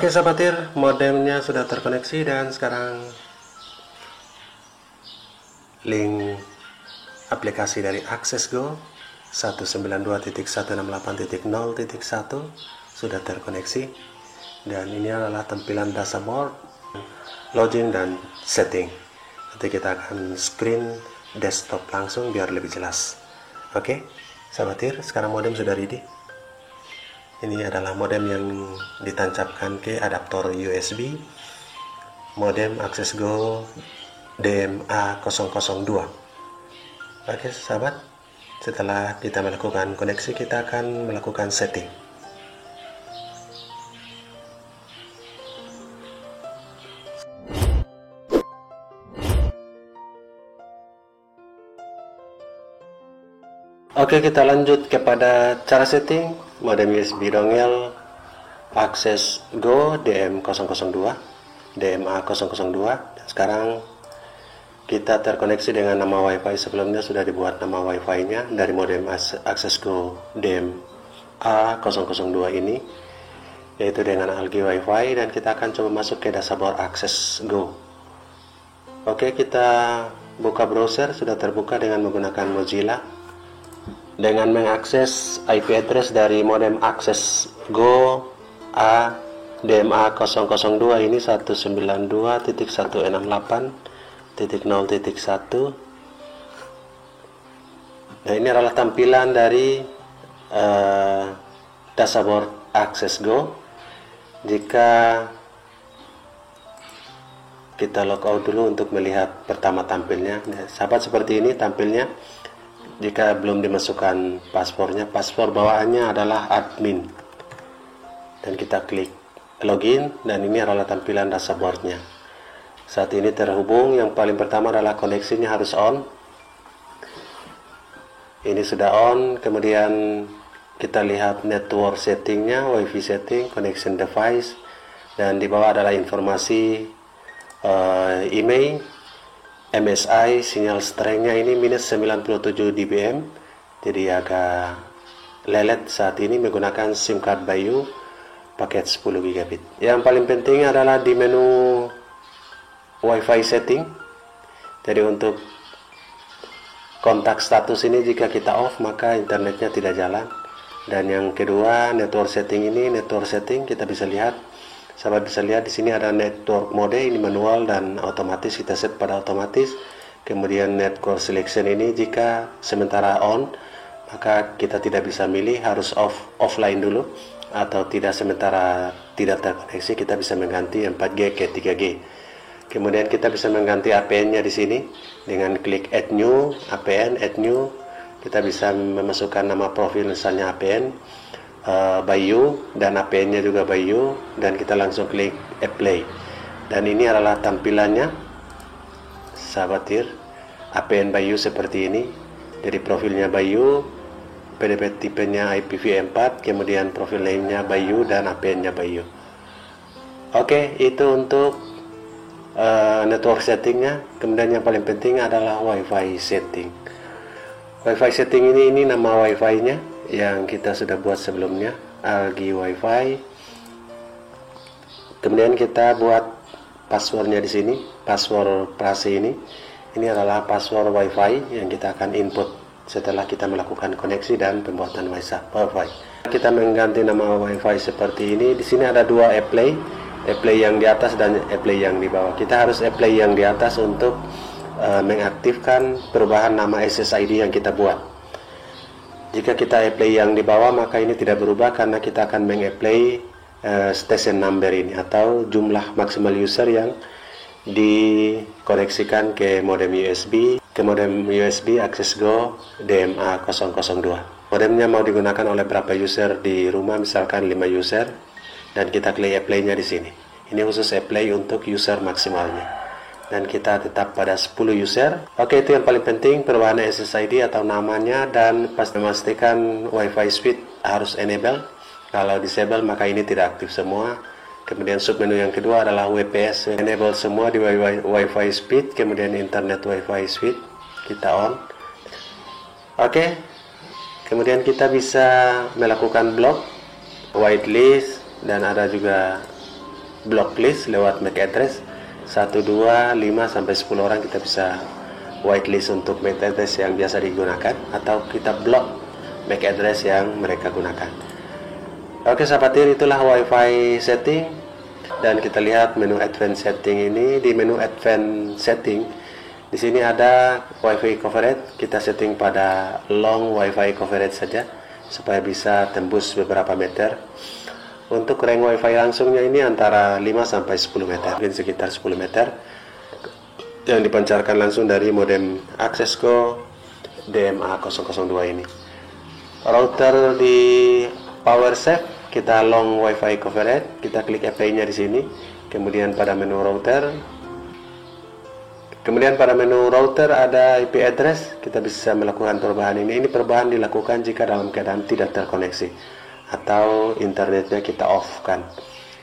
Oke sahabatir, modemnya sudah terkoneksi dan sekarang link aplikasi dari Access Go 192.168.0.1 sudah terkoneksi, dan ini adalah tampilan dashboard, login dan setting. Nanti kita akan screen desktop langsung biar lebih jelas. Oke sahabatir, sekarang modem sudah ready. Ini adalah modem yang ditancapkan ke adaptor USB, modem Access Go DMA002. Oke sahabat, setelah kita melakukan koneksi, kita akan melakukan setting. Oke, kita lanjut kepada cara setting modem USB dongle Access Go DM002 DMA002. Dan sekarang kita terkoneksi dengan nama WiFi. Sebelumnya sudah dibuat nama WiFi-nya dari modem Access Go DMA002 ini, yaitu dengan Algi WiFi, dan kita akan coba masuk ke dashboard Access Go. Oke, kita buka browser. Sudah terbuka dengan menggunakan Mozilla. Dengan mengakses IP address dari modem Access Go DMA002 ini 192.168.0.1. Nah, ini adalah tampilan dari dashboard Access Go. Jika kita logout dulu untuk melihat pertama tampilnya, nah, sahabat, seperti ini tampilnya. Jika belum dimasukkan paspornya, paspor bawaannya adalah admin, dan kita klik login, dan ini adalah tampilan dashboardnya. Saat ini terhubung. Yang paling pertama adalah koneksinya harus on. Ini sudah on. Kemudian kita lihat network settingnya, wifi setting, connection device, dan di bawah adalah informasi email, MSI, sinyal strength-nya ini minus 97 dBm, jadi agak lelet saat ini menggunakan SIM card Bayu paket 10 GB. Yang paling penting adalah di menu WiFi setting. Jadi untuk kontak status ini, jika kita off maka internetnya tidak jalan. Dan yang kedua, network setting ini, network setting kita bisa lihat. Sahabat bisa lihat di sini ada network mode, ini manual dan otomatis, kita set pada otomatis. Kemudian network selection ini jika sementara on, maka kita tidak bisa milih, harus offline dulu, atau tidak sementara tidak terkoneksi, kita bisa mengganti 4G ke 3G. Kemudian kita bisa mengganti APN-nya di sini dengan klik add new, APN add new. Kita bisa memasukkan nama profil, misalnya APN Bayu, dan APN-nya juga Bayu, dan kita langsung klik apply. Dan ini adalah tampilannya, sahabatir. APN Bayu seperti ini. Jadi profilnya Bayu, PDP tipenya IPv4, kemudian profil lainnya Bayu, dan APN-nya Bayu. Oke, itu untuk network settingnya. Kemudian yang paling penting adalah WiFi setting. WiFi setting ini nama WiFi-nya yang kita sudah buat sebelumnya, Algi WiFi. Kemudian kita buat passwordnya di sini, password prase ini. Ini adalah password WiFi yang kita akan input setelah kita melakukan koneksi dan pembuatan WiFi. Kita mengganti nama WiFi seperti ini. Di sini ada dua apply yang di atas dan apply yang di bawah. Kita harus apply yang di atas untuk mengaktifkan perubahan nama SSID yang kita buat. Jika kita apply yang di bawah, maka ini tidak berubah karena kita akan mengapply station number ini, atau jumlah maksimal user yang dikoneksikan ke modem USB, Access Go DMA002. Modemnya mau digunakan oleh berapa user di rumah, misalkan 5 user, dan kita klik apply-nya di sini. Ini khusus apply untuk user maksimalnya. Dan kita tetap pada 10 user. Oke, itu yang paling penting, perubahan SSID atau namanya, dan memastikan WiFi speed harus enable. Kalau disable maka ini tidak aktif semua. Kemudian submenu yang kedua adalah WPS, enable semua di WiFi speed, kemudian internet WiFi speed kita on. Oke, kemudian kita bisa melakukan block, whitelist, dan ada juga block list lewat MAC address 1, 2, 5 sampai 10 orang kita bisa whitelist untuk MAC address yang biasa digunakan, atau kita block MAC address yang mereka gunakan. Oke sahabat TIR, itulah WiFi setting. Dan kita lihat menu advanced setting ini. Di menu advanced setting di sini ada WiFi coverage. Kita setting pada long WiFi coverage saja supaya bisa tembus beberapa meter. Untuk range WiFi langsungnya ini antara 5 sampai 10 meter, mungkin sekitar 10 meter, yang dipancarkan langsung dari modem AccessGo DMA002 ini. Router di PowerSafe, kita long WiFi coverage, kita klik apply-nya di sini. Kemudian pada menu router, ada IP address, kita bisa melakukan perubahan ini. Ini perubahan dilakukan jika dalam keadaan tidak terkoneksi atau internetnya kita off kan.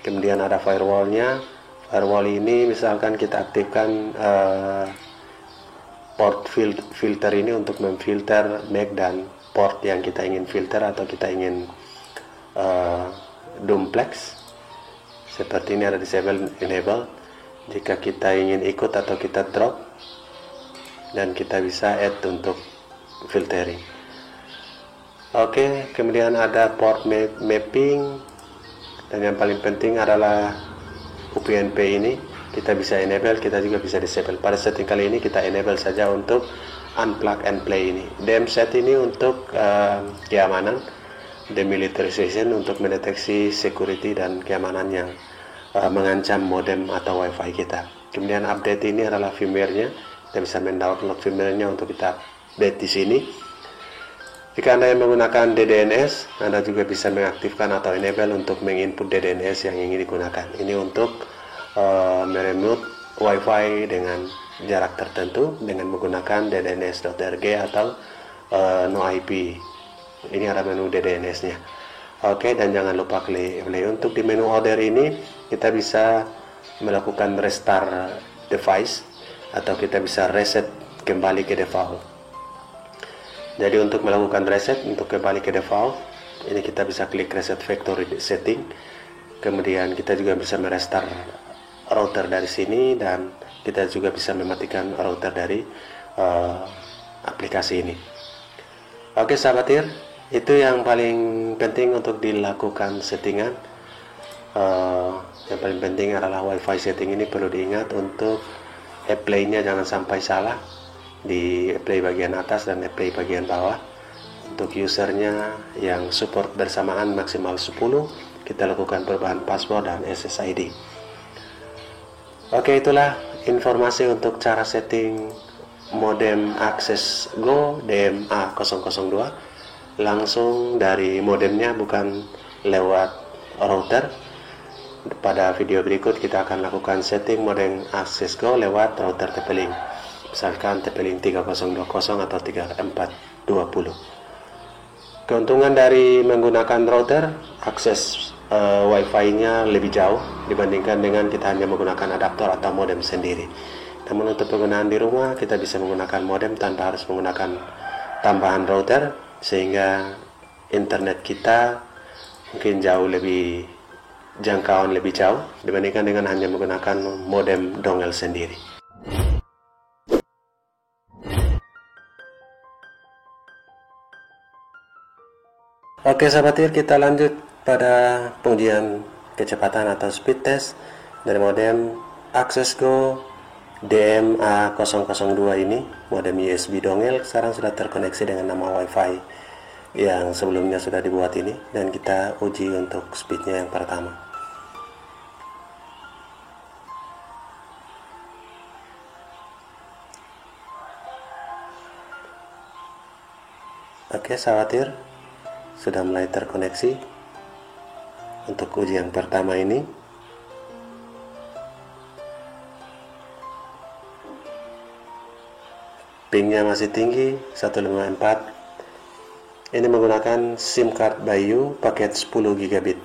Kemudian ada firewallnya. Firewall ini misalkan kita aktifkan port filter ini untuk memfilter MAC dan port yang kita ingin filter, atau kita ingin duplex seperti ini, ada disable enable. Jika kita ingin ikut atau kita drop, dan kita bisa add untuk filtering. Oke, kemudian ada port mapping, dan yang paling penting adalah UPnP ini. Kita bisa enable, kita juga bisa disable. Pada setting kali ini kita enable saja untuk unplug and play ini. DMZ ini untuk keamanan, demilitarization untuk mendeteksi security dan keamanan yang mengancam modem atau wifi kita. Kemudian update ini adalah firmware-nya. Kita bisa mendownload firmware-nya untuk kita update di sini. Jika Anda yang menggunakan DDNS, Anda juga bisa mengaktifkan atau enable untuk menginput DDNS yang ingin digunakan. Ini untuk meremote WiFi dengan jarak tertentu dengan menggunakan DDNS.RG atau no IP. Ini ada menu DDNS-nya. Oke, dan jangan lupa klik play. Untuk di menu order ini, kita bisa melakukan restart device, atau kita bisa reset kembali ke default. Jadi untuk melakukan reset, untuk kembali ke default, ini kita bisa klik reset factory setting. Kemudian kita juga bisa merestart router dari sini, dan kita juga bisa mematikan router dari aplikasi ini. Oke sahabat TIR, itu yang paling penting untuk dilakukan settingan. Yang paling penting adalah WiFi setting ini perlu diingat untuk apply-nya jangan sampai salah. Di apply bagian atas dan apply bagian bawah. Untuk usernya yang support bersamaan maksimal 10, kita lakukan perubahan password dan SSID. Oke, itulah informasi untuk cara setting modem AccessGo DMA002 langsung dari modemnya, bukan lewat router. Pada video berikut kita akan lakukan setting modem AccessGo lewat router TP-Link, misalkan TP-Link 3020 atau 3420. Keuntungan dari menggunakan router, akses Wi-Fi-nya lebih jauh dibandingkan dengan kita hanya menggunakan adaptor atau modem sendiri. Namun untuk penggunaan di rumah, kita bisa menggunakan modem tanpa harus menggunakan tambahan router, sehingga internet kita mungkin jauh lebih jangkauan lebih jauh dibandingkan dengan hanya menggunakan modem dongle sendiri. Oke sahabat TIR, kita lanjut pada pengujian kecepatan atau speed test dari modem AccessGo DMA002 ini. Modem USB dongle sekarang sudah terkoneksi dengan nama WiFi yang sebelumnya sudah dibuat ini, dan kita uji untuk speednya yang pertama. Oke sahabat TIR, sudah mulai terkoneksi untuk ujian pertama ini. Pingnya masih tinggi 154. Ini menggunakan SIM card Bayu paket 10 GB.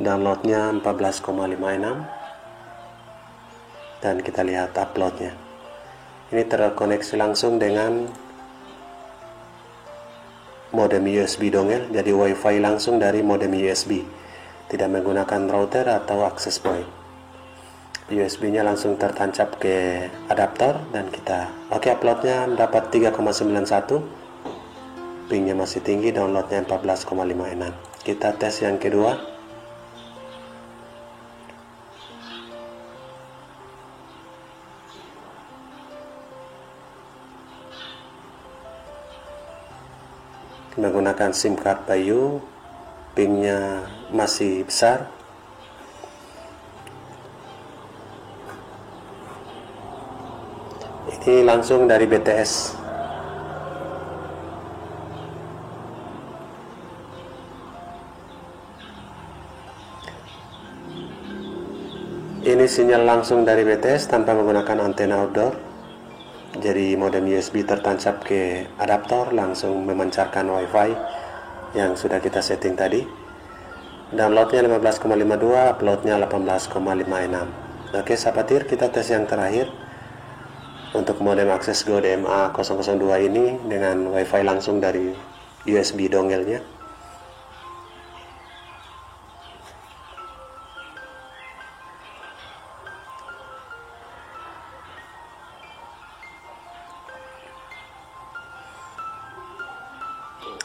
Downloadnya 14,56, dan kita lihat uploadnya. Ini terkoneksi langsung dengan modem USB dongle, jadi WiFi langsung dari modem USB. tidak menggunakan router atau access point. USB nya langsung tertancap ke adaptor dan kita uploadnya dapat 3,91, pingnya masih tinggi, downloadnya 14,56. Kita tes yang kedua. Menggunakan SIM card Bayu, pingnya masih besar. Ini langsung dari BTS. Ini sinyal langsung dari BTS tanpa menggunakan antena outdoor. Jadi modem USB tertancap ke adaptor, langsung memancarkan WiFi yang sudah kita setting tadi. Downloadnya 15,52, uploadnya 18,56. Oke sahabat, kita tes yang terakhir untuk modem akses Go DMA 002 ini dengan WiFi langsung dari USB dongelnya.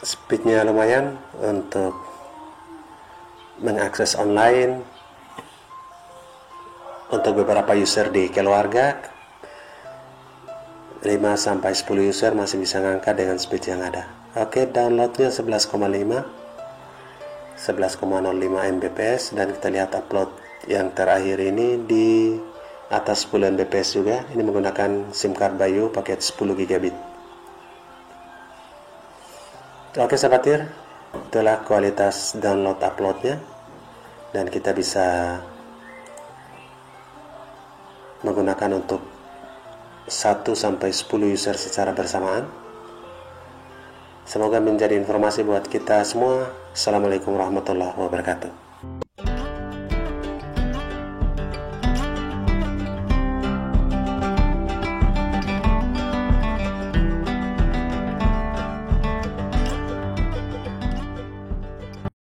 Speednya lumayan untuk mengakses online untuk beberapa user di keluarga. 5-10 user masih bisa ngangkat dengan speed yang ada. Oke, downloadnya 11,05 Mbps, dan kita lihat upload yang terakhir ini di atas 10 Mbps juga. Ini menggunakan SIM card Bayu paket 10 GB. Oke sahabat, itulah kualitas download uploadnya, dan kita bisa menggunakan untuk 1-10 user secara bersamaan. Semoga menjadi informasi buat kita semua. Assalamualaikum warahmatullahi wabarakatuh.